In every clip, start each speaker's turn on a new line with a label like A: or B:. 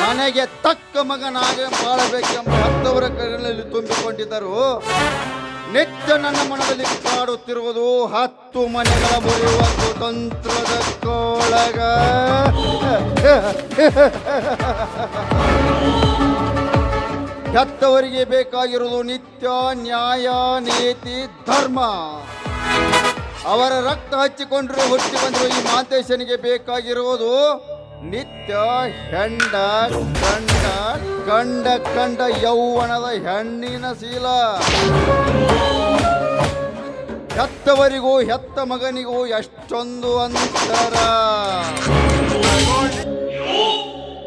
A: ನನಗೆ ತಕ್ಕ ಮಗನಾಗಿ ಬಾಳಬೇಕೆಂಬ ಹತ್ತವರ ಕೈಗಳಲ್ಲಿ ತುಂಬಿಕೊಂಡಿದ್ದರು. ನಿತ್ಯ ನನ್ನ ಮನದಲ್ಲಿ ಕಾಡುತ್ತಿರುವುದು 10 ಮನೆಗಳ ಮುರಿಯುವ ಕುತಂತ್ರದ ಕೋಳಗ. ಹೆತ್ತವರಿಗೆ ಬೇಕಾಗಿರುವುದು ನಿತ್ಯ ನ್ಯಾಯ ನೀತಿ ಧರ್ಮ. ಅವರ ರಕ್ತ ಹಚ್ಚಿಕೊಂಡ್ರೆ ಹುಟ್ಟಿ ಬಂದಿರುವ ಈ ಮಾತೇಶನಿಗೆ ಬೇಕಾಗಿರುವುದು ನಿತ್ಯ ಹೆಂಡ ಗಂಡ ಗಂಡ ಕಂಡ ಯೌವನದ ಹೆಣ್ಣಿನ ಶೀಲ. ಹೆತ್ತವರಿಗೂ ಹೆತ್ತ ಮಗನಿಗೂ ಎಷ್ಟೊಂದು ಅಂತರ.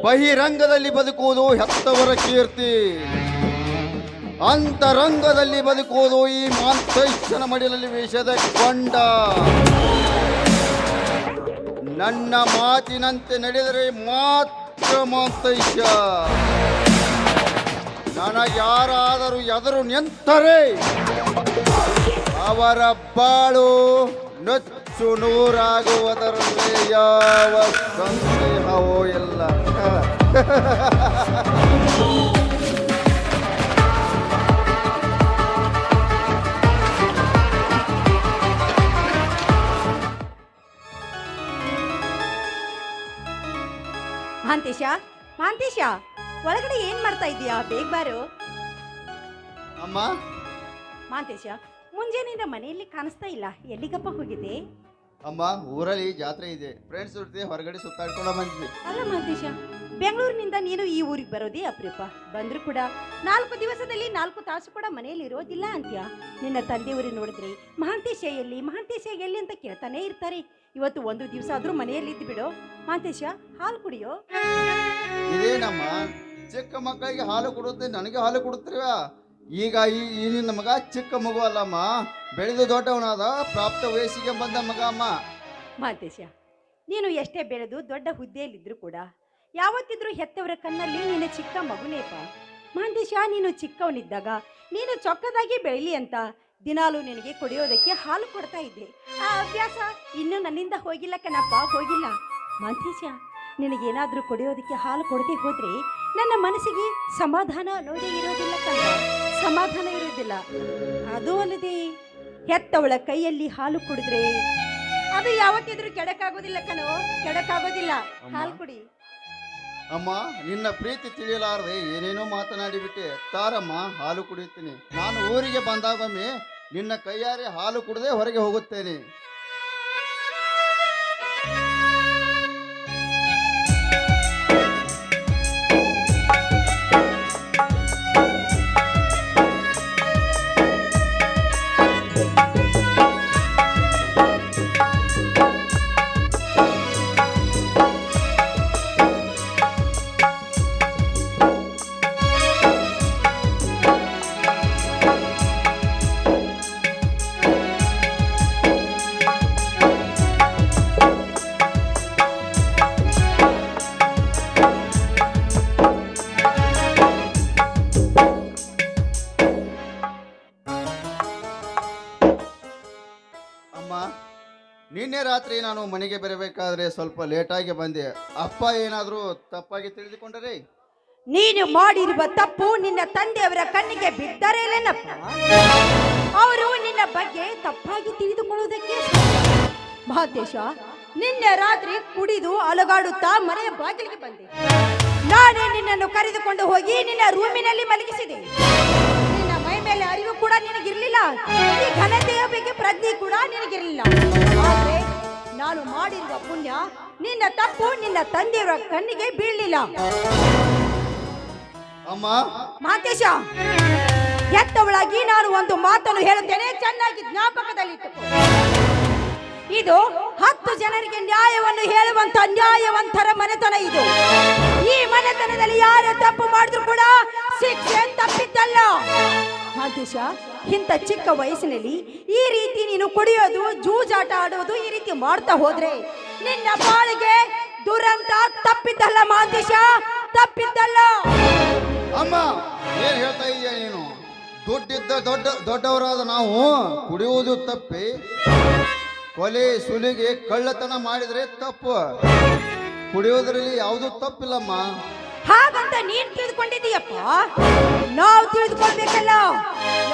A: ಬಹಿರಂಗದಲ್ಲಿ ಬದುಕುವುದು ಹೆತ್ತವರ ಕೀರ್ತಿ, ಅಂತರಂಗದಲ್ಲಿ ಬದುಕುವುದು ಈ ಮಾಂತೇಶನ ಮಡಿಲಲ್ಲಿ ವಿಷದ ಕೊಂಡ. ನನ್ನ ಮಾತಿನಂತೆ ನಡೆದರೆ ಮಾತ್ರ ಮಾಂತೇಶ. ನನಗ್ಯಾರಾದರೂ ಎದುರು ನಿಂತರೆ ಅವರ ಬಾಳು ನುಚ್ಚು ನೂರಾಗುವುದರಲ್ಲಿ ಯಾವ ಸಂದೇಹವೂ ಇಲ್ಲ.
B: ಮಹಾಂತೇಶ, ಮಹಾಂತೇಶ, ಒಳಗಡೆ ಏನ್ ಮಾಡ್ತಾ ಇದೀಯಾ? ಬೇಗ ಬಾರು.
A: ಅಮ್ಮ.
B: ಮಹಾಂತೇಶ, ಮುಂಜಾನೆಯಿಂದ ಮನೆಯಲ್ಲಿ ಕಾಣಿಸ್ತಾ ಇಲ್ಲ, ಎಲ್ಲಿಗಪ್ಪ ಹೋಗಿದೆ?
A: ಅಮ್ಮ, ಊರಲ್ಲಿ ಜಾತ್ರೆ ಇದೆ, ಫ್ರೆಂಡ್ಸ್ ಜೊತೆ ಹೊರಗಡೆ ಸುತ್ತಾಡ್ಕೊಂಡು ಬಂದ್ವಿ.
B: ಅಲ್ಲ ಮಹಾಂತೇಶ, ಬೆಂಗಳೂರಿನಿಂದ ನೀನು ಈ ಊರಿಗೆ ಬರೋದೇ ಅಪರೂಪ. ಬಂದ್ರು ಕೂಡ 4 ದಿವಸದಲ್ಲಿ 4 ತಾಸು ಕೂಡ ಮನೆಯಲ್ಲಿ ಇರೋದಿಲ್ಲ ಅಂತ್ಯ. ನಿನ್ನ ತಂದೆಯವರು ನೋಡಿದ್ರೆ ಮಹಾಂತೇಶ ಎಲ್ಲಿ, ಮಹಾಂತೇಶ ಎಲ್ಲಿ ಅಂತ ಕೇಳ್ತಾನೆ ಇರ್ತಾರೆ. ಇವತ್ತು ಒಂದು ದಿವಸ ಆದ್ರೂ ಮನೆಯಲ್ಲಿ ಇದ್ದು ಬಿಡು. ಮಹಾಂತೇಶ, ಹಾಲು ಕುಡಿಯೋ.
A: ಇದೇನಮ್ಮ, ಚಿಕ್ಕ ಮಕ್ಕಳಿಗೆ ಹಾಲು ಕೊಡುತ್ತೆ, ನನಗೆ ಹಾಲು ಕೊಡುತ್ತೀವ? ಈಗ ಈ ನಿನ್ನ ಮಗ ಚಿಕ್ಕ ಮಗು ಅಲ್ಲಮ್ಮ, ಬೆಳೆದು ದೊಡ್ಡವನಾದ ಪ್ರಾಪ್ತ ವಯಸ್ಸಿಗೆ ಬಂದ ಮಗ ಅಮ್ಮ.
B: ಮಹಾಂತೇಶ, ನೀನು ಎಷ್ಟೇ ಬೆಳೆದು ದೊಡ್ಡ ಹುದ್ದೆಯಲ್ಲಿದ್ರು ಕೂಡ ಯಾವತ್ತಿದ್ರೂ ಹೆತ್ತವರ ಕಣ್ಣಲ್ಲಿ ನೀನು ಚಿಕ್ಕ ಮಗುನೇಪ. ಮಹಾಂತೇಶ, ನೀನು ಚಿಕ್ಕವನಿದ್ದಾಗ ನೀನು ಚೊಕ್ಕದಾಗಿ ಬೆಳೀಲಿ ಅಂತ ದಿನಾಲು ನಿನಗೆ ಕುಡಿಯೋದಕ್ಕೆ ಹಾಲು ಕೊಡ್ತಾ ಇದ್ದೆ. ಆ ಅಭ್ಯಾಸ ಇನ್ನೂ ನನ್ನಿಂದ ಹೋಗಿಲ್ಲ ಕಣಪ್ಪ, ಹೋಗಿಲ್ಲ. ಮಹಾಂತೇಶ, ನಿನಗೇನಾದರೂ ಕುಡಿಯೋದಕ್ಕೆ ಹಾಲು ಕೊಡದೆ ಹೋದ್ರೆ ನನ್ನ ಮನಸ್ಸಿಗೆ ಸಮಾಧಾನ ಅನ್ನೋದೇ ಇರೋದಿಲ್ಲ ಕಣ್ಣ, ಸಮಾಧಾನ ಇರೋದಿಲ್ಲ. ಅದು ಅಲ್ಲದೆ ಹೆತ್ತವಳ ಕೈಯಲ್ಲಿ ಹಾಲು ಕುಡಿದ್ರೆ ಅದು ಯಾವತ್ತಿದ್ರೂ ಕೆಡಕಾಗೋದಿಲ್ಲ ಕಣೋ, ಕೆಡಕಾಗೋದಿಲ್ಲ. ಹಾಲು ಕುಡಿ.
A: ಅಮ್ಮ, ನಿನ್ನ ಪ್ರೀತಿ ತಿಳಿಯಲಾರದೆ ಏನೇನೋ ಮಾತನಾಡಿಬಿಟ್ಟೆ. ತಾರಮ್ಮ, ಹಾಲು ಕುಡಿಯುತ್ತೀನಿ. ನಾನು ಊರಿಗೆ ಬಂದಾಗೊಮ್ಮೆ ನಿನ್ನ ಕೈಯಾರೆ ಹಾಲು ಕುಡದೆ ಹೊರಗೆ ಹೋಗುತ್ತೇನೆ. ನಿನ್ನೆ ರಾತ್ರಿ ನಾನು ಮನೆಗೆ ಬರಬೇಕಾದ್ರೆ ಸ್ವಲ್ಪ ಲೇಟಾಗಿ ಬಂದೆ. ಅಪ್ಪ ಏನಾದರೂ ತಪ್ಪಾಗಿ ತಿಳಿದುಕೊಂಡರೆ?
B: ನೀನು ಮಾಡಿರುವ ತಪ್ಪು ನಿನ್ನ ತಂದೆಯವರ ಕಣ್ಣಿಗೆ ಬಿದ್ದರೇನಪ್ಪ. ಅವರು ನಿನ್ನ ಬಗ್ಗೆ ತಪ್ಪಾಗಿ ತಿಳಿದುಕೊಳ್ಳುವುದಕ್ಕೆ. ಮಹಾಂತೇಶ, ನಿನ್ನೆ ರಾತ್ರಿ ಕುಡಿದು ಅಲಗಾಡುತ್ತಾ ಮನೆಯ ಬಾಗಿಲಿಗೆ ಬಂದೆ. ನಾನೇ ನಿನ್ನನ್ನು ಕರೆದುಕೊಂಡು ಹೋಗಿ ನಿನ್ನ ರೂಮಿನಲ್ಲಿ ಮಲಗಿಸಿದೆ. ನಿನ್ನ ಮೈ ಮೇಲೆ ಅರಿವು ಕೂಡ ನಿನಗಿರಲಿಲ್ಲ, ಈ ಘನತೆಯ ಬಗ್ಗೆ ಪ್ರಜ್ಞೆ ಕೂಡ ನಿನಗಿರಲಿಲ್ಲ. ಆದರೆ ನಾನು ಮಾಡಿರುವ ಪುಣ್ಯ, ನಿನ್ನ ತಪ್ಪು ನಿನ್ನ ತಂದೆಯವರ ಕಣ್ಣಿಗೆ ಬೀಳಲಿಲ್ಲ.
A: ಅಮ್ಮ.
B: ಮಹಾಂತೇಶ, ಹೆತ್ತವಳಾಗಿ ನಾನು ಒಂದು ಮಾತನ್ನು ಹೇಳುತ್ತೇನೆ, ಚೆನ್ನಾಗಿ ಜ್ಞಾಪಕದಲ್ಲಿಟ್ಟುಕೋ. ಇದು 10 ಜನರಿಗೆ ನ್ಯಾಯವನ್ನು ಹೇಳುವಂತ ನ್ಯಾಯವಂತರ ಮನೆತನ. ಇದು ಈ ಮನೆತನದಲ್ಲಿ ಯಾರು ತಪ್ಪು ಮಾಡಿದ್ರು ಕೂಡ ಶಿಕ್ಷೆ ತಪ್ಪಿದ್ದಲ್ಲ. ಮಹಾಂತೇಶ, ಇಂಥ ಚಿಕ್ಕ ವಯಸ್ಸಿನಲ್ಲಿ ಈ ರೀತಿ ನೀನು ಕುಡಿಯೋದು, ಜೂಜಾಟ ಆಡೋದು, ಈ ರೀತಿ ಮಾಡ್ತಾ ಹೋದ್ರೆ ನಿನ್ನ ಬಾಳಿಗೆ ದುರಂತ ತಪ್ಪಿದ್ದಲ್ಲ ಮಹಾಂತೇಶ, ತಪ್ಪಿದ್ದಲ್ಲ.
A: ಅಮ್ಮ, ಏನ್ ಹೇಳ್ತಾ ಇದೀಯ ನೀನು? ದುಡ್ಡಿದ್ದ ದೊಡ್ಡವರಾದ ನಾವು ಕುಡಿಯುವುದು ತಪ್ಪಿ, ಕೊಲೆ ಸುಲಿಗೆ ಕಳ್ಳತನ ಮಾಡಿದ್ರೆ ತಪ್ಪು. ಕುಡಿಯೋದ್ರಲ್ಲಿ ಯಾವುದೂ ತಪ್ಪಿಲ್ಲಮ್ಮ.
B: ಹಾಗಂತ ನೀನ್ ತಿಳಿದುಕೊಂಡಿದೀಯಪ್ಪ. ನಾವು ತಿಳಿದುಕೊಳ್ಬೇಕಲ್ಲ.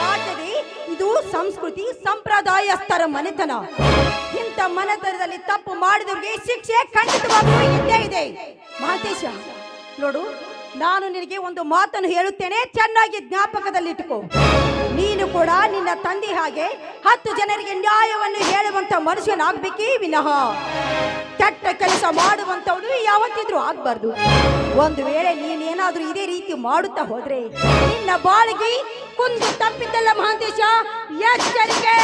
B: ಯಾಕಂದ್ರೆ ಇದು ಸಂಸ್ಕೃತಿ ಸಂಪ್ರದಾಯಸ್ಥರ ಮನೆತನ. ಇಂಥ ಮನೆತನದಲ್ಲಿ ತಪ್ಪು ಮಾಡಿದವರಿಗೆ ಶಿಕ್ಷೆ ಖಂಡಿತವಾಗ್ಲೂ ಇದ್ದೇ ಇದೆ. ಮಹಂತೇಶ ನೋಡು, ನಾನು ನಿನಗೆ ಒಂದು ಮಾತನ್ನು ಹೇಳುತ್ತೇನೆ, ಚೆನ್ನಾಗಿ ಜ್ಞಾಪಕದಲ್ಲಿಟ್ಟುಕೋ. ನೀನು ಕೂಡ ನಿನ್ನ ತಂದೆ ಹಾಗೆ 10 ಜನರಿಗೆ ನ್ಯಾಯವನ್ನು ಹೇಳುವಂತ ಮನುಷ್ಯನಾಗಬೇಕೇ ವಿನಃ ಕೆಟ್ಟ ಕೆಲಸ ಮಾಡುವಂತವನು ಯಾವತ್ತಿದ್ರೂ ಆಗ್ಬಾರ್ದು. ಒಂದು ವೇಳೆ ನೀನೇನಾದ್ರೂ ಇದೇ ರೀತಿ ಮಾಡುತ್ತಾ ಹೋದ್ರೆ ನಿನ್ನ ಬಾಳಿಗೆ ಕುಂದು ತಪ್ಪಿದ್ದಲ್ಲ ಮಹಾಂತೇಶ, ಎಚ್ಚರಿಕೆ.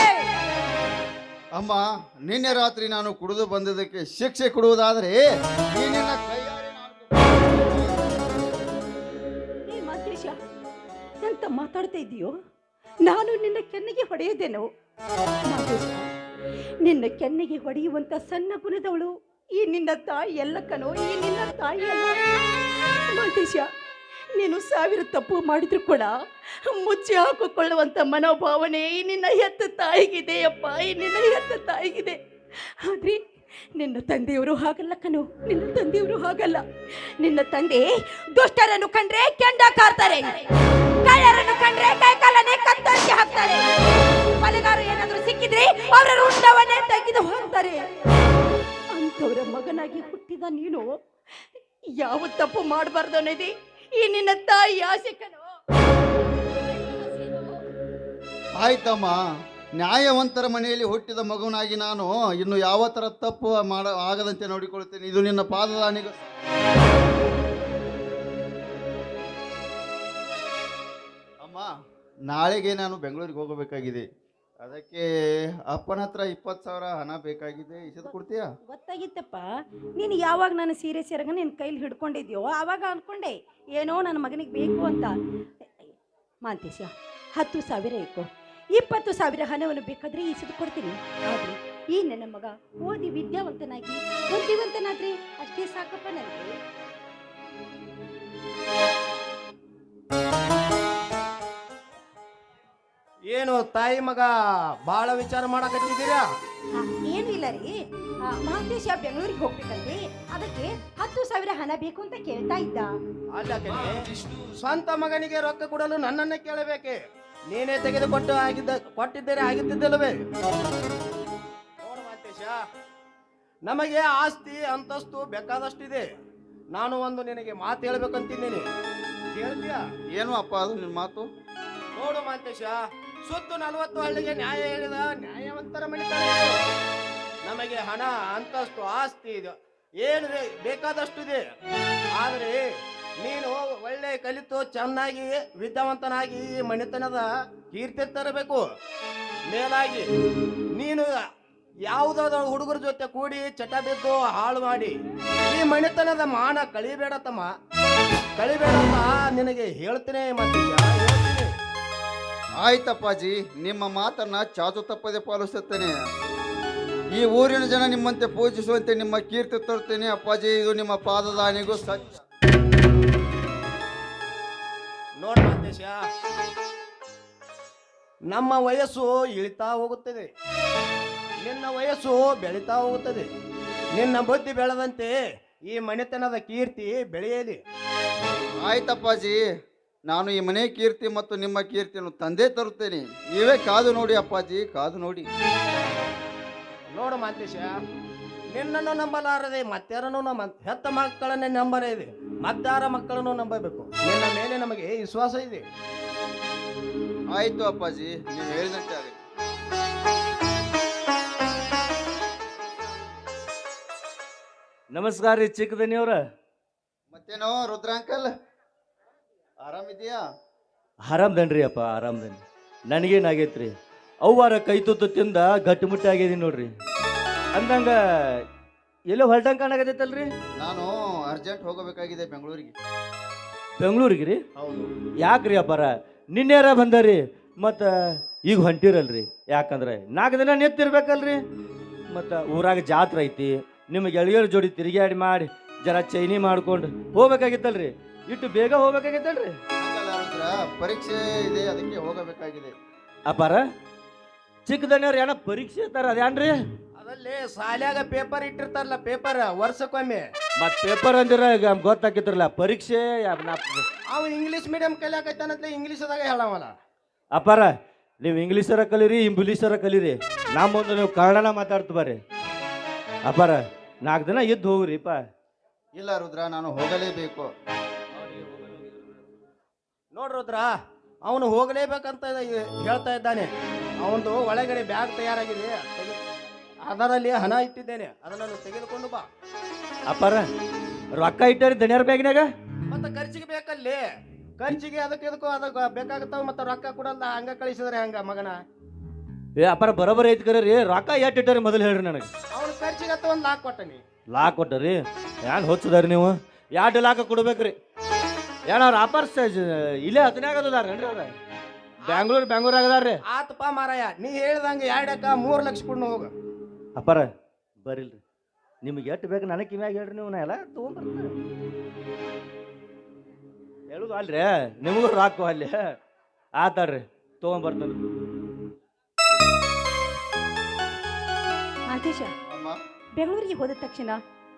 A: ಅಮ್ಮ, ನಿನ್ನೆ ರಾತ್ರಿ ನಾನು ಕುಡಿದು ಬಂದಿದ್ದಕ್ಕೆ ಶಿಕ್ಷೆ ಕೊಡುವುದಾದರೆ ಈ ನಿನ್ನ ಕೈಯಾರೆ
B: ಮಹಂತೇಶ ಎಂತ ಮಾತಾಡ್ತಾ ಇದೀಯೋ? ನಾನು ನಿನ್ನ ಕೆನ್ನೆಗೆ ಹೊಡೆಯುತ್ತೇನೋ? ಮಹಂತೇಶ, ನಿನ್ನ ಕೆನ್ನೆಗೆ ಹೊಡೆಯುವಂತ ಸಣ್ಣ ಗುಣದವಳು ಈ ನಿನ್ನ ತಾಯಿ ಎಲ್ಲ ಕಣೋ, ಈ ನಿನ್ನ ತಾಯಿ ಅಲ್ಲ. ಮಹಂತೇಶ, ನೀನು 1000 ತಪ್ಪು ಮಾಡಿದ್ರು ಕೂಡ ಮುಚ್ಚಿ ಹಾಕಿಕೊಳ್ಳುವಂತ ಮನೋಭಾವನೆ ಈ ನಿನ್ನ ಹೆತ್ತ ತಾಯಿಗಿದೆ ಅಪ್ಪ, ಈ ನಿನ್ನ ಹೆತ್ತ ತಾಯಿಗಿದೆ. ಆದ್ರೆ ನಿನ್ನ ತಂದೆಯವರು ಹಾಗಲ್ಲ ಕಣೋ, ನಿನ್ನ ತಂದೆಯವರು ಹಾಗಲ್ಲ. ನಿನ್ನ ತಂದೆ ದುಷ್ಟರನ್ನು ಕಂಡ್ರೆ ಕೆಂಡ ಕಾರ್ತಾರೆ, ಕಳ್ಳರನ್ನು ಕಂಡ್ರೆ ಕೈಕಾಲನ್ನೇ ಕತ್ತರಿಸಿ ಹಾಕ್ತಾರೆ, ಕೊಲೆಗಾರ ಏನಾದರೂ ಸಿಕ್ಕಿದ್ರೆ ಅವರ ರುಂಡವನ್ನೇ ತೆಗೆದು ಹೋಗ್ತಾರೆ. ಅಂತವರ ಮಗನಾಗಿ ಹುಟ್ಟಿದ ನೀನು ಯಾವ ತಪ್ಪು ಮಾಡಬಾರ್ದು ಅನ್ನೋದೇ ಈ ನಿನ್ನ ತಾಯಿ ಆಸೆ ಕಣೋ.
A: ಆಯ್ತಮ್ಮ, ನ್ಯಾಯವಂತರ ಮನೆಯಲ್ಲಿ ಹುಟ್ಟಿದ ಮಗುನಾಗಿ ನಾನು ಇನ್ನು ಯಾವ ಥರ ತಪ್ಪು ಆಗದಂತೆ ನೋಡಿಕೊಳ್ತೇನೆ. ಇದು ನಿನ್ನ ಪಾದದಾನಿಗ. ಅಮ್ಮ, ನಾಳೆಗೆ ನಾನು ಬೆಂಗಳೂರಿಗೆ ಹೋಗಬೇಕಾಗಿದೆ. ಅದಕ್ಕೆ ಅಪ್ಪನ ಹತ್ರ 20,000 ಹಣ ಬೇಕಾಗಿದೆ. ಇಸದ್ ಕೊಡ್ತೀಯಾ?
B: ಗೊತ್ತಾಗಿತ್ತಪ್ಪ, ನೀನು ಯಾವಾಗ ನಾನು ಸೀರೆ ಸೆರಗ ನಿನ್ನ ಕೈಲಿ ಹಿಡ್ಕೊಂಡಿದ್ಯೋ ಆವಾಗ ಅನ್ಕೊಂಡೆ ಏನೋ ನನ್ನ ಮಗನಿಗೆ ಬೇಕು ಅಂತ. ಮಾಂತೇಶ, 10,000 ಇಕ್ಕೋ, 20,000 ಹಣವನ್ನು ಬೇಕಾದ್ರೆ ಇಸದು ಕೊಡ್ತೀನಿ. ಆದ್ರೆ ಈ ನನ್ನ ಮಗ ಓದಿ ವಿದ್ಯಾವಂತನಾಗಿ ಬುದ್ಧಿವಂತನಾದ್ರೆ ಅಷ್ಟೇ ಸಾಕಪ್ಪ ನನಗೆ.
C: ಏನು ತಾಯಿ ಮಗ ಬಾಳ ವಿಚಾರ ಮಾಡಕತ್ತಿದ್ದೀರಾ?
B: ಏನು ಇಲ್ಲ ರೀ, ಮಹಂತೇಶ ಬೆಂಗಳೂರಿಗೆ ಹೋಗ್ಬೇಕಂತೆ, ಅದಕ್ಕೆ 10,000 ಹಣ ಬೇಕು ಅಂತ ಕೇಳ್ತಾ ಇದ್ದ.
C: ಅಲ್ಲ ಕಣೆ, ಸ್ವಂತ ಮಗನಿಗೆ ರೊಕ್ಕ ಕೊಡಲು ನನ್ನನ್ನೇ ಕೇಳಬೇಕೆ? ನೀನೇ ಕೊಟ್ಟಿದ್ದರೆ ಆಗಿದ್ದಿದ್ದಲ್ವೇ? ನೋಡು ಮಾಂತೇಶ, ನಮಗೆ ಆಸ್ತಿ ಅಂತಸ್ತು ಬೇಕಾದಷ್ಟಿದೆ. ನಾನು ಒಂದು ನಿನಗೆ ಮಾತು ಹೇಳ್ಬೇಕಂತಿದ್ದೀನಿ, ಕೇಳ್ತೀಯಾ?
A: ಏನು ಅಪ್ಪ ಅದು ನಿನ್ನ ಮಾತು?
C: ನೋಡು ಮಾಂತೇಶ, ಸುತ್ತು 40 ಹಳ್ಳಿಗೆ ನ್ಯಾಯ ಹೇಳಿದ ನ್ಯಾಯವಂತರ ಮಣಿತಾರೆ. ನಮಗೆ ಹಣ ಅಂತಸ್ತು ಆಸ್ತಿ ಇದೆ, ಏನು ಬೇಕಾದಷ್ಟು ಇದೆ. ಆದರೆ ನೀನು ಒಳ್ಳೆ ಕಲಿತು ಚೆನ್ನಾಗಿ ವಿದ್ಯಾವಂತನಾಗಿ ಈ ಮಣಿತನದ ಕೀರ್ತಿ ತರಬೇಕು. ಮೇಲಾಗಿ ನೀನು ಯಾವುದಾದ್ರು ಹುಡುಗರ ಜೊತೆ ಕೂಡಿ ಚಟ ಬಿದ್ದು ಹಾಳು ಮಾಡಿ ಈ ಮಣಿತನದ ಮಾನ ಕಳಿಬೇಡ ತಮ್ಮ, ಕಳಿಬೇಡ ಅಂತ ನಿನಗೆ ಹೇಳ್ತೇನೆ ಮಾಂತೇಶ, ಹೇಳ್ತೀನಿ.
A: ಆಯ್ತಪ್ಪಾಜಿ, ನಿಮ್ಮ ಮಾತನ್ನ ಚಾಚು ತಪ್ಪದೆ ಪಾಲಿಸುತ್ತೇನೆ. ಈ ಊರಿನ ಜನ ನಿಮ್ಮಂತೆ ಪೂಜಿಸುವಂತೆ ನಿಮ್ಮ ಕೀರ್ತಿ ತರುತ್ತೇನೆ ಅಪ್ಪಾಜಿ. ಇದು ನಿಮ್ಮ ಪಾದದಾನಿಗೂ ಸತ್ಯ.
C: ನೋಡ ಮಾಂತೇಶ, ನಮ್ಮ ವಯಸ್ಸು ಇಳಿತಾ ಹೋಗುತ್ತದೆ, ನಿನ್ನ ವಯಸ್ಸು ಬೆಳೀತಾ ಹೋಗುತ್ತದೆ. ನಿನ್ನ ಬುದ್ಧಿ ಬೆಳೆದಂತೆ ಈ ಮನೆತನದ ಕೀರ್ತಿ ಬೆಳೆಯಲಿ.
A: ಆಯ್ತಪ್ಪಾಜಿ, ನಾನು ಈ ಮನೆ ಕೀರ್ತಿ ಮತ್ತು ನಿಮ್ಮ ಕೀರ್ತಿಯನ್ನು ತಂದೆ ತರುತ್ತೇನೆ. ನೀವೇ ಕಾದು ನೋಡಿ ಅಪ್ಪಾಜಿ, ಕಾದು ನೋಡಿ.
C: ನೋಡು ಮಾಂತೇಶ, ನಿನ್ನನ್ನು ನಂಬಲಾರದೆ ಮತ್ತಾರನ್ನು ಹೆತ್ತ ಮಕ್ಕಳನ್ನೇ ನಂಬರೇ ಇದೆ, ಮತ್ತಾರ ಮಕ್ಕಳನ್ನು ನಂಬಬೇಕು. ನಿನ್ನ ಮೇಲೆ ನಮಗೆ ವಿಶ್ವಾಸ ಇದೆ.
A: ಆಯ್ತು ಅಪ್ಪಾಜಿ, ನೀವು ಹೇಳಿದಂತೆ ಆಗಲಿ.
D: ನಮಸ್ಕಾರ ರೀ ಚಿಕ್ಕದನಿಯವ್ರ.
A: ಮತ್ತೇನೋ ರುದ್ರ ಅಂಕಲ್, ಆರಾಮಿದೆಯಾ?
D: ಆರಾಮ್ದನ್ರಿ ಅಪ್ಪ, ಆರಾಮ್ದನ್. ನನಗೇನಾಗೈತ್ರಿ, ಅವ್ವಾರ ಕೈ ತುತ್ತು ತಿಂದ ಗಟ್ಟಿಮುಟ್ಟಿ ಆಗಿದೀನಿ ನೋಡ್ರಿ. ಅಂದಂಗ ಎಲ್ಲೋ ಹೊಲ್ಟಂಗೆ ಕಾಣಕತ್ತೈತಲ್ರಿ?
A: ನಾನು ಅರ್ಜೆಂಟ್ ಹೋಗಬೇಕಾಗಿದೆ ಬೆಂಗಳೂರಿಗೆ.
D: ಬೆಂಗಳೂರಿಗೆ ರೀ?
A: ಹೌದು.
D: ಯಾಕ್ರಿ ಅಪ್ಪಾರ, ನಿನ್ನೆರ ಬಂದಾರಿ ಮತ್ತು ಈಗ ಹೊಂಟಿರಲ್ರಿ? ಯಾಕಂದ್ರೆ 4 ದಿನ ನಿಂತಿರ್ಬೇಕಲ್ರಿ. ಮತ್ತು ಊರಾಗ ಜಾತ್ರೆ ಐತಿ, ನಿಮಗೆ ಎಳಿಯರ ಜೋಡಿ ತಿರುಗಾಡಿ ಮಾಡಿ ಜರ ಚೈನಿ ಮಾಡ್ಕೊಂಡು ಹೋಗ್ಬೇಕಾಗಿತ್ತಲ್ರಿ. ಇಟ್ಟು ಬೇಗ ಹೋಗ್ಬೇಕಾಗಿತ್ತಲ್ರಿ?
A: ರುದ್ರ, ಪರೀಕ್ಷೆ ಇದೆ, ಅದಕ್ಕೆ ಹೋಗಬೇಕಾಗಿದೆ.
D: ಅಪ್ಪಾರ, ಚಿಕ್ಕದಣ್ಯವ್ರು ಏನೋ ಪರೀಕ್ಷೆ ಇರ್ತಾರ, ಅದೇನ್ರಿ?
C: ಅದ ಅದಲ್ಲಿ ಶಾಲ್ಯಾಗ ಪೇಪರ್ ಇಟ್ಟಿರ್ತಾರಲ್ಲ, ಪೇಪರ್ ವರ್ಷಕ್ಕೊಮ್ಮೆ.
D: ಮತ್ ಪೇಪರ್ ಅಂದಿರ ಗೊತ್ತಾಕಿತ್ರಲ್ಲ ಪರೀಕ್ಷೆ
C: ಅವ ಇಂಗ್ಲೀಷ್ ಮೀಡಿಯಂ ಕಲಿಯಾಕೈತಾನಂತ ಇಂಗ್ಲೀಷ್ದಾಗ ಹೇಳವಲ್ಲ.
D: ಅಪ್ಪಾರ ನೀವು ಇಂಗ್ಲೀಷರ ಕಲೀರಿ ಇಂಗ್ಲೀಷರ ಕಲೀರಿ ನಮ್ಮೊಂದು ನೀವು ಕನ್ನಡನ ಮಾತಾಡ್ತು ಬರ್ರಿ ಅಪ್ಪಾರ 4 ದಿನ ಇದ್ದು ಹೋಗ್ರಿಪ್ಪ.
A: ಇಲ್ಲ ರುದ್ರ, ನಾನು ಹೋಗಲೇಬೇಕು.
C: ನೋಡ್ರುದ್ರ, ಅವನು ಹೋಗಲೇಬೇಕಂತ ಹೇಳ್ತಾ ಇದ್ದಾನೆ. ಅವನದು ಒಳಗಡೆ ಬ್ಯಾಗ್ ತಯಾರಾಗಿದೆ, ಅದರಲ್ಲಿ ಹಣ ಇಟ್ಟಿದ್ದೇನೆ, ಅದನ್ನು ತೆಗೆದುಕೊಂಡು ಬಾ.
D: ಅಪ್ಪಾರ ರೊಕ್ಕ ಇಟ್ಟಾರಿ ದನಿಯಾರ ಬ್ಯಾಗ್ನಾಗ?
C: ಮತ್ತೆ ಖರ್ಚಿಗೆ ಬೇಕಲ್ಲಿ, ಖರ್ಚಿಗೆ ಅದಕ್ಕೆ ಇದಕ್ಕೂ ಅದಕ್ಕೆ ಬೇಕಾಗತ್ತಾವ. ಮತ್ತೆ ರೊಕ್ಕ ಕೊಡಲ್ಲ, ಹಂಗ ಕಳಿಸಿದ್ರೆ ಹಂಗ ಮಗನ.
D: ಏ ಅಪ್ಪಾರ ಬರೋಬರಿ ಐತಿ ಕರೀ, ರೊಕ್ಕ ಎಷ್ಟು ಇಟ್ಟಾರಿ ಮೊದಲು ಹೇಳ್ರಿ ನನಗೆ.
C: ಅವ್ನು ಖರ್ಚಿಗೆ ಅಂತ 1 ಲಾಕ್ ಕೊಟ್ಟನಿ.
D: ಲಾಕ್ ಕೊಟ್ಟರಿ? ಏನ್ ಹೊಚ್ಚದಾರಿ ನೀವು? 2 ಲಾಕ್ ಕೊಡ್ಬೇಕ್ರಿ. ಏನಾರ ಅಪ್ಪಾರ ಇಲ್ಲೇ ಹತ್ತನ್ಯಾಗ ಅದಾರೇನ್ರಿ ಅವ್ರ? ಬ್ಯಾಂಗ್ಳೂರ್ ಆಗದಾರ್ರಿ.
C: ಆತಪ್ಪ ಮಾರಾಯ, ನೀ ಹೇಳ್ದಂಗೆ 2 ಲಕ್ಷ ಕೊಡ್ನು ಹೋಗ.
D: ಅಪ್ಪಾರ ಬರಿಲ್ರಿ, ನಿಮ್ಗೆ ಎಷ್ಟು ಬೇಕು ನನಗೆ ಕಿವ್ಯಾಗ ಹೇಳ್ರಿ, ನೀವು ನಾ ಎಲ್ಲ ತೊಗೊಂಬರ್ತೀನಿ. ಹೇಳುದು ಅಲ್ರಿ, ನಿಮಗೂ ರಾಕು ಅಲ್ಲಿ ಆತಾಡ್ರಿ, ತೊಗೊಂಬರ್ತೀನಿ.
B: ಆದೇಶ,
A: ಅಮ್ಮ,
B: ಬೆಂಗಳೂರಿಗೆ ಹೋದ ತಕ್ಷಣ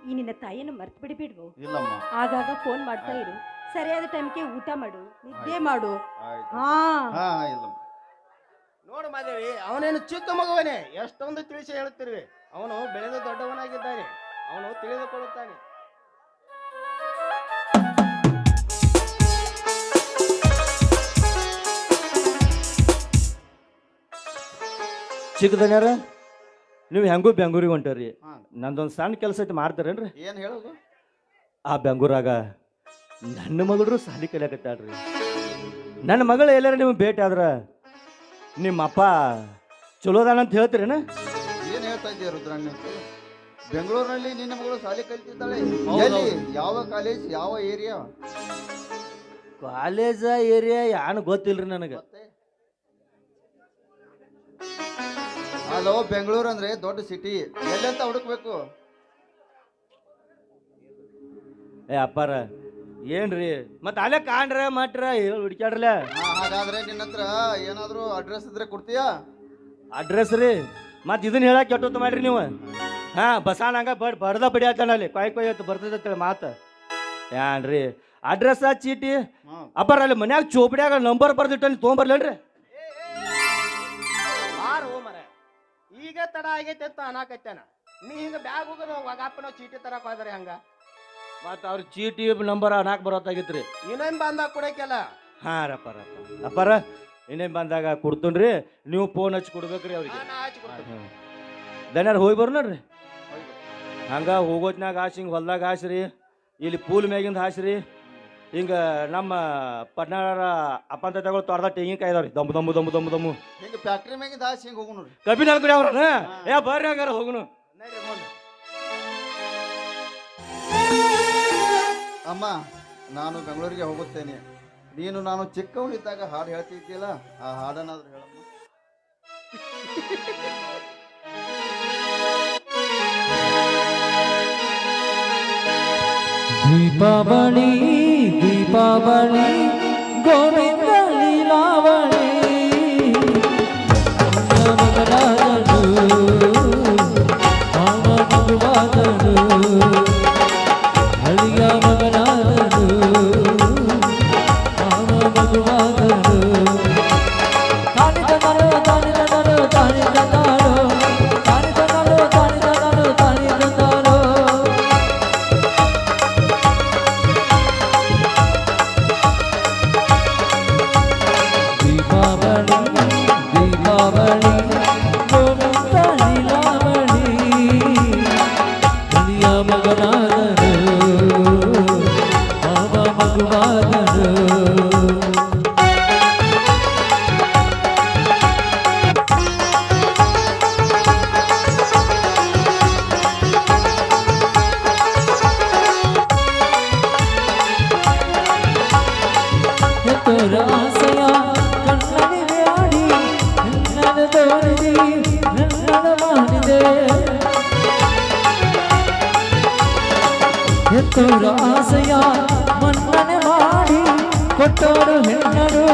B: ಈ ನಿನ್ನ ತಾಯಿಯನ್ನು ಮರ್ತು ಬಿಡಬೇಡ್ವು.
A: ಇಲ್ಲಮ್ಮ.
B: ಆಗಾಗ ಫೋನ್ ಮಾಡ್ತಾ ಇರು, ಸರಿಯಾದ ಟೈಮ್ಗೆ ಊಟ ಮಾಡು, ನಿದ್ದೆ ಮಾಡು.
A: ಆಯ್ತು.
B: ಹಾ
A: ಹಾ ಇಲ್ಲಮ್ಮ.
C: ನೋಡು ಮಾದೇವಿ, ಅವನೇನು ಚಿಕ್ಕ ಮಗುವನೇ, ಎಷ್ಟೊಂದು ತಿಳಿಸಿ ಹೇಳುತ್ತಿರುವೆ. ಅವನು ಬೆಳೆದು ದೊಡ್ಡವನಾಗಿದ್ದಾನೆ, ಅವನು ತಿಳಿದುಕೊಳ್ಳುತ್ತಾನೆ.
D: ಚಿಕ್ಕದನ್ಯಾರ ನೀವು ಹೆಂಗೂ ಬೆಂಗಳೂರಿಗೆ ಹೊಂಟಾರಿ,
A: ಹಾ.
D: ನಂದೊಂದು ಸಣ್ಣ ಕೆಲಸ ಐತಿ ಮಾಡ್ತಾರೇನ್ರಿ?
A: ಏನ್ ಹೇಳೋದು?
D: ಆ ಬೆಂಗಳೂರಾಗ ನನ್ನ ಮಗಳು ಸಾಲಿ ಕಲಿಯಾಕತ್ತಾಳ್ರಿ. ನನ್ನ ಮಗಳು ಎಲ್ಲಾರ ನಿಮ್ಗೆ ಭೇಟಿ ಆದ್ರ ನಿಮ್ಮ ಅಪ್ಪ ಚಲೋದಾನಂತ ಹೇಳ್ತೀರೇನ?
A: ಏನ್ ಹೇಳ್ತಾ ಇದೀಯ ರುದ್ರ ನೀವು? ಬೆಂಗಳೂರಿನಲ್ಲಿ ನಿನ್ನ ಮಗಳು ಶಾಲೆ ಕಲಿತಿದ್ದಾಳೆ?
D: ಹೌದು.
A: ಎಲ್ಲಿ? ಯಾವ ಕಾಲೇಜ್, ಯಾವ ಏರಿಯಾ?
D: ಕಾಲೇಜ ಏರಿಯಾ ಏನು ಗೊತ್ತಿಲ್ರಿ ನನಗೆ.
A: ಅಲೋ, ಬೆಂಗಳೂರು ಅಂದ್ರೆ ದೊಡ್ಡ ಸಿಟಿ, ಎಲ್ಲಂತ ಹುಡುಕ್ಬೇಕು?
D: ಏ ಅಪ್ಪಾರ ಏನ್ರಿ ಮತ್ತೆ ಅಲ್ಲೇ ಕಾಣ್ರ ಮಾಡ್ರ ಹೇಳಿ ಹುಡುಕ್ಯಾಡ್ರಲ್ಲ.
A: ಹಾಗಾದ್ರೆ ನಿನ್ನ ಹತ್ರ ಏನಾದ್ರು ಅಡ್ರೆಸ್ ಇದ್ರೆ ಕೊಡ್ತೀಯಾ?
D: ಅಡ್ರೆಸ್ ರೀ, ಮತ್ತೆ ಇದನ್ನ ಹೇಳಕ್ ಕೆಟ್ಟೊತ್ತು ಮಾಡ್ರಿ ನೀವು. ಹಾ ಬಸಾಣ ಹಂಗ ಬರ್ದ ಬಡಿ ಆತಾನ ಅಲ್ಲಿ ಕೊಯ್ ಅಂತ ಬರ್ತೈತೆ ಮಾತು. ಏನ್ರಿ ಅಡ್ರೆಸ್ ಚೀಟಿ ಅಪ್ಪಾರ ಅಲ್ಲಿ ಮನ್ಯಾಗ ಚೋಪಡ್ಯಾಗ ನಂಬರ್ ಬರ್ದಿಟ್ಟ ತೊಗೊಂಬರ್ಲೇನ್ರಿ?
C: ಬಾರು ಮರ, ಈಗ ತಡ ಆಗೈತೆ ಅಂತ ಅನಾಕೈತೇನ. ನೀ ಹಿಂಗ ಬ್ಯಾಗ್ ಹೋಗೋದು ಒಗಪ್ಪನ ಚೀಟಿ ತರಕ್ ಹೋದ್ರೆ ಹಂಗ.
D: ಮತ್ತೆ ಅವ್ರ ಚೀಟಿ ನಂಬರ್ ಅನಾಕ್ ಬರೋತ್ತಾಗಿತ್ರಿ.
C: ಇನ್ನೊಂದು ಬಂದಾಗ ಕೊಡಕ್ಕೆಲ್ಲ.
D: ಹಾ ರಪ್ಪಾರ ಅಪ್ಪಾರ ಇನ್ನೇನು ಬಂದಾಗ ಕೊಡ್ತೇನ್ರಿ, ನೀವು ಫೋನ್ ಹಚ್ಚಿ ಕೊಡ್ಬೇಕ್ರಿ ಅವ್ರಿಗೆ. ದನ್ಯಾರ ಹೋಗಿ ಬರ್ ನೋಡ್ರಿ. ಹಂಗ ಹೋಗೋತ್ನಾಗ ಹಾಸಿ ಹಿಂಗೆ ಹೊಲ್ದಾಗ ಹಾಸ್ರಿ, ಇಲ್ಲಿ ಪೂಲ್ ಮ್ಯಾಗಿಂದ ಹಾಸ್ರಿ. ಹಿಂಗ ನಮ್ಮ ಪಟ್ನಾಳ ಅಪ್ಪಂತ ತಗೊಳ್ ತೊಡ್ದ ತೆಂಗಿನಕಾಯಿ ಇದಾವ್ರಿ, ದಮ್ಮು ದಮ್ಮು ದಮ್ಮು ದಮ್ಮು ದಮ್ಮು
A: ಹಿಂಗ ಫ್ಯಾಕ್ಟ್ರಿ ಮ್ಯಾಗಿಂದ ಹಾಸಿ ಹಿಂಗ ಹೋಗು ನೋಡ್ರಿ.
D: ಕಬ್ಬಿನ ಹಾಕ್ರಿ ಅವ್ರನ್ನ. ಏ ಬರ್ರಿ ಹಂಗಾರ ಹೋಗುನು.
A: ಅಮ್ಮ, ನಾನು ಬೆಂಗಳೂರಿಗೆ ಹೋಗುತ್ತೇನೆ. ನೀನು ನಾನು ಚಿಕ್ಕವನಿದ್ದಾಗ ಹಾಡು ಹೇಳ್ತಿದ್ದೀಯಲ್ಲ, ಆ ಹಾಡನ್ನಾದ್ರೂ ಹೇಳಮ್ಮ.
E: ದೀಪಾವಳಿ ದೀಪಾವಳಿ ಗೋವಿಂದ ಲೀಲಾವಳಿ ಮಗನಾದನು ಮಾವ ಮಗುವಾದನು ಹಳಿಯ ಮಗನಾದನು ಮಾವ ಮಗುವಾದನು ತಾನಿ ತನಲು ತಾನಿ ತನಲು ತಾನಿ ತನಲು ತಾನಿ ತನಲು ತಾನಿ ತನಲು ತಾನಿ ತನಲು ದೀಪಾವಳಿ ಗೋವಿಂದ ಲೀಲಾವಳಿ ಹಳಿಯ ಮಗನಾದನು ಮಾವ ಮಗುವಾದನು ಎತ್ತೋರ ಆಸೆಯ ಕಣ್ಣನಿಗೆ ಆಡಿ ನನ್ನನ ತೋರಿಸಿ ನನ್ನನ ಮಾಡಿದೆ ಎತ್ತೋರ ಆಸೆಯ ಮನ್ನನೆ ಮಾಡಿ ಕೊಟ್ಟೋರು ಹೆಣ್ಣರು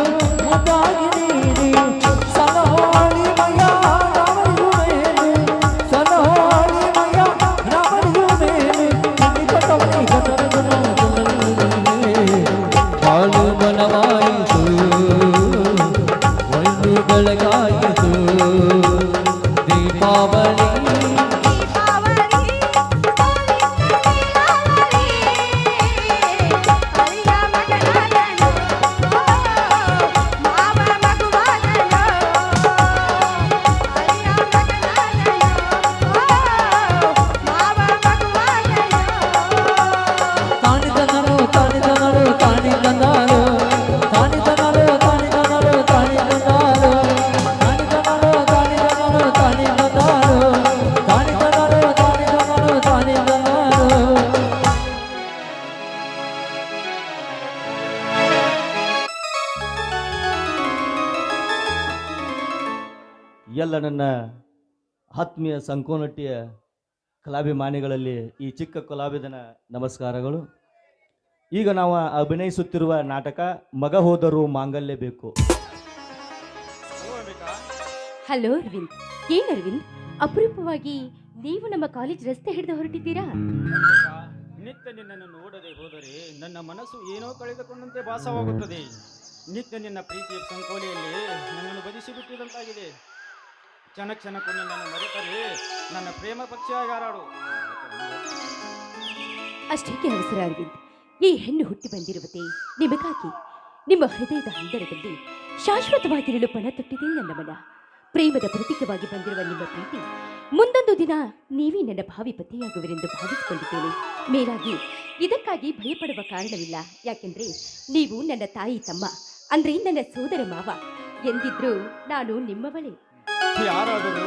E: ಮುದ್ದಾಗಿ ನೀಡಿ ಸಲಹೋಳಿ ಮಯ ಸಲಹೋ
D: ಎಲ್ಲ ನನ್ನ ಆತ್ಮೀಯ ಸಂಕೋನಟ್ಟಿಯ ಕಲಾಭಿಮಾನಿಗಳಲ್ಲಿ ಈ ಚಿಕ್ಕ ಕಲಾವಿದನ ನಮಸ್ಕಾರಗಳು. ಈಗ ನಾವು ಅಭಿನಯಿಸುತ್ತಿರುವ ನಾಟಕ ಮಗ ಹೋದರೂ ಮಾಂಗಲ್ಯ ಬೇಕು.
F: ಹಲೋ ಅರವಿಂದ್, ಏನ್ ಅರವಿಂದ್ ಅಪರೂಪವಾಗಿ ನೀವು ನಮ್ಮ ಕಾಲೇಜ್ ರಸ್ತೆ ಹಿಡಿದು ಹೊರಟಿದ್ದೀರಾ?
G: ನಿತ್ಯ ನಿನ್ನನ್ನು ನೋಡದೆ ಹೋದರೆ ನನ್ನ ಮನಸ್ಸು ಏನೋ ಕಳೆದುಕೊಂಡಂತೆ ಭಾಸವಾಗುತ್ತದೆ. ನಿತ್ಯ ನಿನ್ನ ಪ್ರೀತಿಯ ಸಂಕೋಲೆಯಲ್ಲಿ ನನ್ನನ್ನು ಬದಿಸಿಬಿಟ್ಟಿದಂತಾಗಿದೆ. ಕ್ಷಣ ಕ್ಷಣಕ್ಕೂ ನನ್ನನ್ನು ಮರೆತರೆ ನನ್ನ ಪ್ರೇಮ ಪಕ್ಷಿಯಾಗಿ ಹಾರಾಡು.
F: ಅಷ್ಟೇಕೆ ಅವಸರ ಅರವಿಂದ್? ಈ ಹೆಣ್ಣು ಹುಟ್ಟಿ ಬಂದಿರುವುದೇ ನಿಮಗಾಗಿ. ನಿಮ್ಮ ಹೃದಯದ ಹಂದರದಲ್ಲಿ ಶಾಶ್ವತವಾಗಿರಲು ಪಣ ತೊಟ್ಟಿದೆ ನನ್ನ ಮನ. ಪ್ರೇಮದ ಪ್ರತೀಕವಾಗಿ ಬಂದಿರುವ ನಿಮ್ಮ ಪ್ರೀತಿ ಮುಂದೊಂದು ದಿನ ನೀವೇ ನನ್ನ ಭಾವಿ ಪತಿಯಾಗುವಿರೆಂದು ಭಾವಿಸಿಕೊಂಡಿದ್ದೇನೆ. ಮೇಲಾಗಿ ಇದಕ್ಕಾಗಿ ಭಯಪಡುವ ಕಾರಣವಿಲ್ಲ. ಯಾಕೆಂದ್ರೆ ನೀವು ನನ್ನ ತಾಯಿ ತಮ್ಮ, ಅಂದ್ರೆ ನನ್ನ ಸೋದರ ಮಾವ. ಎಂದಿದ್ರೂ ನಾನು ನಿಮ್ಮವಳೇ.
G: ಯಾರಾದರೂ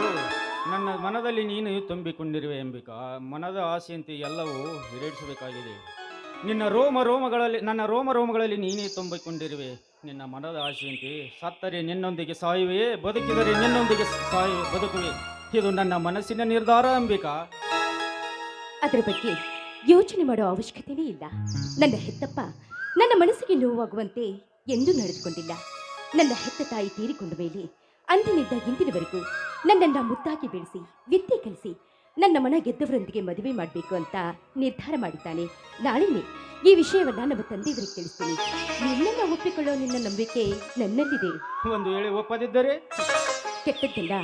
G: ನನ್ನ ಮನದಲ್ಲಿ ನೀನು ತುಂಬಿಕೊಂಡಿರುವೆ ಎಂಬಿಕಾ ಮನದ ಆಸೆಯಂತೆ ಎಲ್ಲವೂ ಈಡೇರಿಸಬೇಕಾಗಿದೆ. ನನ್ನ ರೋಮ ರೋಮಗಳಲ್ಲಿ ನೀನೇ ತುಂಬಿಕೊಂಡಿರುವೆ. ನಿನ್ನ ಮನದ ಆಸೆಯಂತೆ ಸತ್ತರೆ ನಿನ್ನೊಂದಿಗೆ ಸಾಯುವೆ, ಬದುಕಿದರೆ ನಿನ್ನೊಂದಿಗೆ ಬದುಕುವೆ. ಇದು ನನ್ನ ಮನಸ್ಸಿನ ನಿರ್ಧಾರ ಅಂಬಿಕಾ.
F: ಅದರ ಬಗ್ಗೆ ಯೋಚನೆ ಮಾಡೋ ಅವಶ್ಯಕತೆಯೇ ಇಲ್ಲ. ನನ್ನ ಹೆತ್ತಪ್ಪ ನನ್ನ ಮನಸ್ಸಿಗೆ ನೋವಾಗುವಂತೆ ಎಂದೂ ನಡೆದುಕೊಂಡಿಲ್ಲ. ನನ್ನ ಹೆತ್ತ ತಾಯಿ ತೀರಿಕೊಂಡ ಮೇಲೆ ಅಂದಿನಿಂದ ಇಂದಿನವರೆಗೂ ನನ್ನನ್ನು ಮುದ್ದಾಗಿ ಬೆಳೆಸಿ ವಿದ್ಯೆ ಕಲಿಸಿ ನನ್ನ ಮನ ಗೆದ್ದವರೊಂದಿಗೆ ಮದುವೆ ಮಾಡಬೇಕು ಅಂತ ನಿರ್ಧಾರ ಮಾಡಿದ್ದಾನೆ. ನಾಳೆನೇ ಈ ವಿಷಯವನ್ನ ನಮ್ಮ ತಂದೆಯವರಿಗೆ ತಿಳಿಸ್ತೀನಿ. ನಿನ್ನನ್ನು ಒಪ್ಪಿಕೊಳ್ಳೋ ನಿನ್ನ ನಂಬಿಕೆ ನನ್ನಲ್ಲಿದೆ.
G: ಒಂದು ವೇಳೆ ಒಪ್ಪದಿದ್ದರೆ?
F: ಕೆಟ್ಟದ್ದೆಲ್ಲ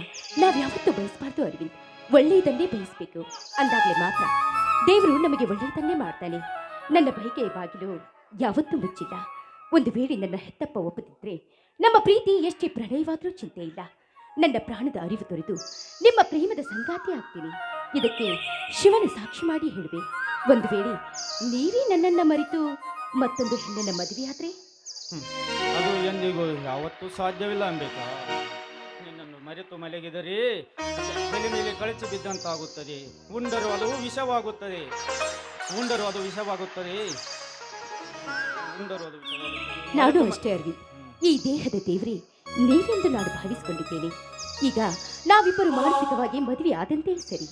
F: ನಾವ್ಯಾವತ್ತೂ ಬಯಸಬಾರ್ದು ಅರವಿಂದ್. ಒಳ್ಳೆಯದನ್ನೇ ಬಯಸಬೇಕು. ಅಂದಾಗಲೇ ಮಾತ್ರ ದೇವರು ನಮಗೆ ಒಳ್ಳೆಯದನ್ನೇ ಮಾಡ್ತಾನೆ. ನನ್ನ ಬಯಕೆಯ ಬಾಗಿಲು ಯಾವತ್ತೂ ಮುಚ್ಚಿಲ್ಲ. ಒಂದು ವೇಳೆ ನನ್ನ ಹೆತ್ತಪ್ಪ ಒಪ್ಪದಿದ್ರೆ ನಮ್ಮ ಪ್ರೀತಿ ಎಷ್ಟೇ ಪ್ರಣಯವಾದರೂ ಚಿಂತೆ ಇಲ್ಲ. ನನ್ನ ಪ್ರಾಣದ ಅರಿವು ತೊರೆದು ನಿಮ್ಮ ಪ್ರೇಮದ ಸಂಗಾತಿ ಆಗ್ತೀನಿ. ಇದಕ್ಕೆ ಶಿವನ ಸಾಕ್ಷಿ ಮಾಡಿ ಹೇಳುವೆ. ಒಂದು ವೇಳೆ ನೀವೇ ನನ್ನನ್ನು ಮರೆತು ಮತ್ತೊಂದು ಹೆಣ್ಣನ್ನು ಮದುವೆಯಾದ್ರೆ?
G: ಅದು ಎಂದಿಗೂ ಯಾವತ್ತೂ ಸಾಧ್ಯವಿಲ್ಲ ಅಂಬೇಕಾ. ನಿನ್ನನ್ನು ಮರೆತು ಮಲಗಿದರೆ ತಲೆ ಮೇಲೆ ಕಳಚಿ ಬಿದ್ದಂತಾಗುತ್ತದೆ. ಉಂಡರೂ ಅದು ವಿಷವಾಗುತ್ತದೆ.
F: ನಾನು ಅಷ್ಟೇ ಅರವಿಂದ್. ಈ ದೇಹದ ದೇವರೇ ನೀವೆಂದು ನಾನು ಭಾವಿಸಿಕೊಂಡಿದ್ದೇನೆ. ಈಗ ನಾವಿಬ್ಬರು ಮಾನಸಿಕವಾಗಿ ಮದುವೆ ಆದಂತೆ ಸರಿ.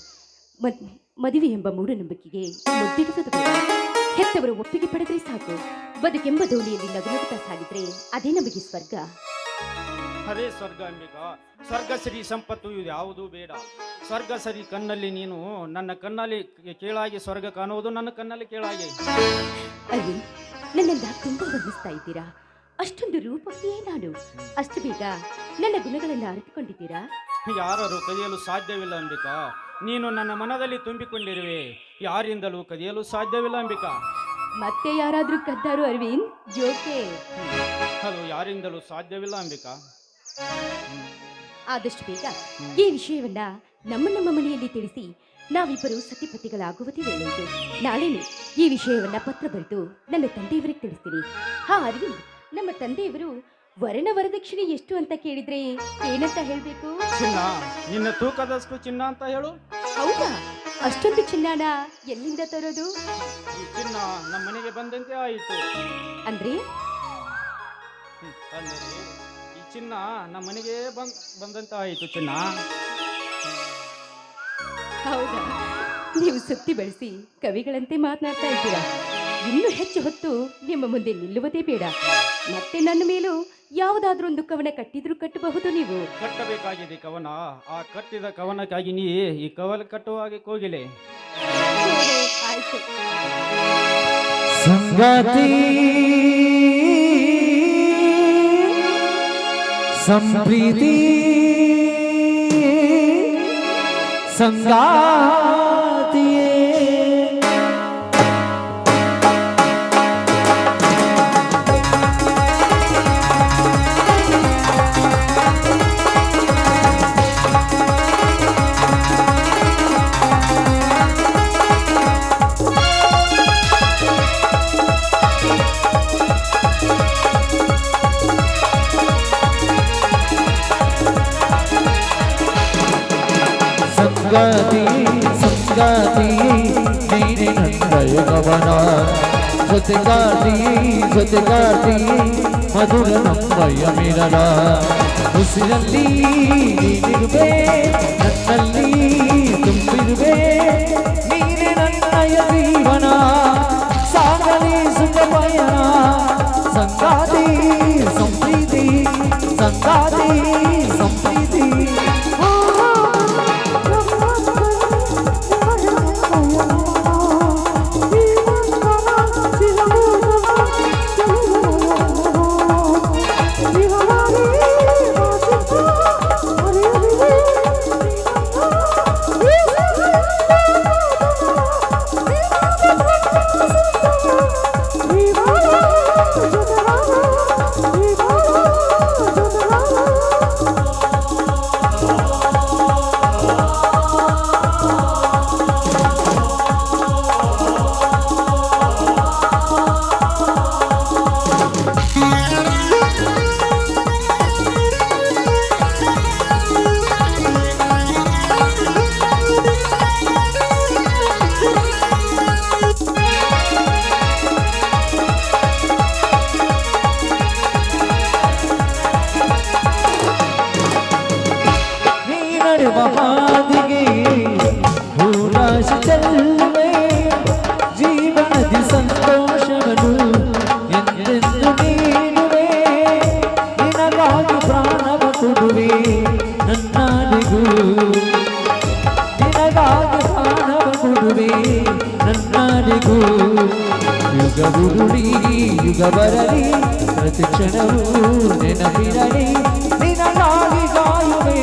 F: ಮದುವೆ ಎಂಬ ಮೂಢನಂಬಿಕೆಗೆ ಮುದ್ದಿಡುವುದು ಬೇಡ. ಹೆತ್ತವರು ಒಪ್ಪಿಗೆ ಪಡೆದ್ರೆ ಸಾಕು. ಬದುಕೆಂಬ ದೋಣಿಯಲ್ಲಿ ನಗುನಗುತ್ತಾ ಸಾಗಿದ್ರೆ ಅದೇ ನಮಗೆ ಸ್ವರ್ಗ.
G: ಅದೇ ಸ್ವರ್ಗ ಅಂಬಿಕಾ. ಸ್ವರ್ಗ ಸರಿ ಸಂಪತ್ತು ಇದು ಯಾವುದೂ ಬೇಡ. ಸ್ವರ್ಗ ಸರಿ ಕಣ್ಣಲ್ಲಿ ನೀನು, ನನ್ನ ಕಣ್ಣಲ್ಲಿ ಕೇಳಾಗಿ ಸ್ವರ್ಗ ಕಾಣುವುದು ನನ್ನ ಕಣ್ಣಲ್ಲಿ ಕೇಳಾಗಿ.
F: ಅರವಿಂದ್, ನನ್ನೆಲ್ಲ ತುಂಬಾ ವರ್ಣಿಸ್ತಾ ಇದ್ದೀರಾ. ಅಷ್ಟೊಂದು ರೂಪವತಿಯೇ ನಾನು. ಅಷ್ಟು ಬೇಗ ನನ್ನ ಗುಣಗಳನ್ನು ಅರಿತುಕೊಂಡಿದ್ದೀರಾ?
G: ಯಾರು ಕದಿಯಲು ಸಾಧ್ಯವಿಲ್ಲ ಅಂಬಿಕಾ. ನೀನು ನನ್ನ ಮನದಲ್ಲಿ ತುಂಬಿಕೊಂಡಿರುವೆ. ಯಾರಿಂದಲೂ ಕದಿಯಲು ಸಾಧ್ಯವಿಲ್ಲ ಅಂಬಿಕಾ.
F: ಮತ್ತೆ ಯಾರಾದ್ರೂ ಕದ್ದಾರು ಅರವಿಂದ್? ಜೋಕೆ.
G: ಅದು ಯಾರಿಂದಲೂ ಸಾಧ್ಯವಿಲ್ಲ ಅಂಬಿಕಾ.
F: ಆದಷ್ಟು ಬೇಗ ಈ ವಿಷಯವನ್ನ ನಮ್ಮ ಮನೆಯಲ್ಲಿ ತಿಳಿಸಿ ನಾವಿಬ್ಬರು ಸತಿಪತಿಗಳಾಗುವುದೇ ಒಳ್ಳೆಯದು. ನಾಳೆನೇ ಈ ವಿಷಯವನ್ನ ಪತ್ರ ಬರೆದು ನನ್ನ ತಂದೆಯವರಿಗೆ ತಿಳಿಸ್ತೀನಿ. ಹಾ ಅರವಿಂದ್, ನಮ್ಮ ತಂದೆಯವರು ವರನ ವರದಕ್ಷಿಣೆ ಎಷ್ಟು ಅಂತ ಕೇಳಿದ್ರೆ ಏನಂತ ಹೇಳ್ಬೇಕು?
G: ಚಿನ್ನ, ನಿನ್ನ ತೂಕದಷ್ಟು ಚಿನ್ನ ಅಂತ ಹೇಳು.
F: ಹೌದಾ? ಅಷ್ಟೊಂದು ಚಿನ್ನನ ಎಲ್ಲಿಂದ ತರೋದು?
G: ಈ ಚಿನ್ನ ನಮ್ಮ ಮನೆಗೆ ಬಂದಂತೆ ಆಯಿತು.
F: ಅಂದ್ರೆ
G: ಅಂದರೆ ಈ ಚಿನ್ನ ನಮ್ಮ ಮನೆಗೆ ಬಂದಂತೆ ಆಯಿತು. ಚಿನ್ನ
F: ಹೌದಾ? ನೀವು ಸುತ್ತಿ ಬೆಳೆಸಿ ಕವಿಗಳಂತೆ ಮಾತನಾಡ್ತಾ ಇದ್ದೀರಾ. ಇನ್ನೂ ಹೆಚ್ಚು ಹೊತ್ತು ನಿಮ್ಮ ಮುಂದೆ ನಿಲ್ಲುವುದೇ ಬೇಡ. ಮತ್ತೆ ನನ್ನ ಮೇಲೂ ಯಾವುದಾದ್ರೊಂದು ಕವನ ಕಟ್ಟಿದ್ರೂ ಕಟ್ಟಬಹುದು. ನೀವು
G: ಕಟ್ಟಬೇಕಾಗಿದೆ ಕವನ. ಆ ಕಟ್ಟಿದ ಕವನಕ್ಕಾಗಿ ನೀ ಈ ಕವನ ಕಟ್ಟುವಾಗೆ ಕೋಗಿಲೆ.
F: ಆಯ್ತು.
E: ಸಂಗಾತಿ ಸಂಪ್ರೀತಿ ಸಂಗಾತಿಯೇ ಸಂಗಾತಿ ಸಂಗಾತಿ ನೀನೆ ನಂದಯ ಗಮನ ಜೊತೆಗಾರ್ತಿ ಜೊತೆಗಾರ್ತಿ ಮಧುರ ನಂಬಯ ಮಿರನ ಉಸಿರಲ್ಲಿ ನೀನಿರುವೆ ನನ್ನಲ್ಲಿ ತುಂಬಿರುವೆ ನೀನೆ ನನ್ನಯ ಜೀವನ ಸಾಗಲಿ ಸುಖ ಪಯಣ ಸಂಗಾತಿ ಸಂಪ್ರೀತಿ ಸಂಗಾತಿ ಸಂಪ್ರೀತಿ ಹಾದಿಗೆ ಹೂರಾಶ ಚೆಲ್ಲುವೆ ಜೀವನದಿ ಸಂತೋಷವನ್ನು ಎಂದೆಂದು ನೀಡುವೆ ನಿನಗಾಗಿ ಪ್ರಾಣವ ಕೊಡುವೆ ನನ್ನಾದಿಗೂ ನಿನಗಾಗಿ ಪ್ರಾಣವ ಕೊಡುವೆ ನನ್ನಾದಿಗೂ ಯುಗ ಉರುಳಿ ಯುಗ ಬರಲಿ ಪ್ರತಿ ಕ್ಷಣವೂ ನೆನಪಿರಲಿ ನಿನಗಾಗಿ ಕಾಯುವೆ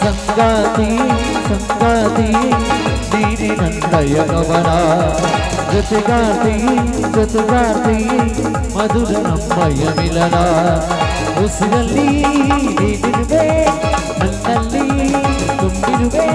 E: ಸಂಗಾತಿ ಸಂಗಾತಿ ನೀನೆ ನನ್ನಯ ಗಮನ ಜೊತೆಗಾರ್ತಿ ಜೊತೆಗಾರ್ತಿ ಮಧುರ ನಮ್ಮಯ ಮಿಲನ ಉಸಿರಲ್ಲಿ ನೀನಿರುವೆ ನನ್ನಲ್ಲಿ ತುಂಬಿರುವೆ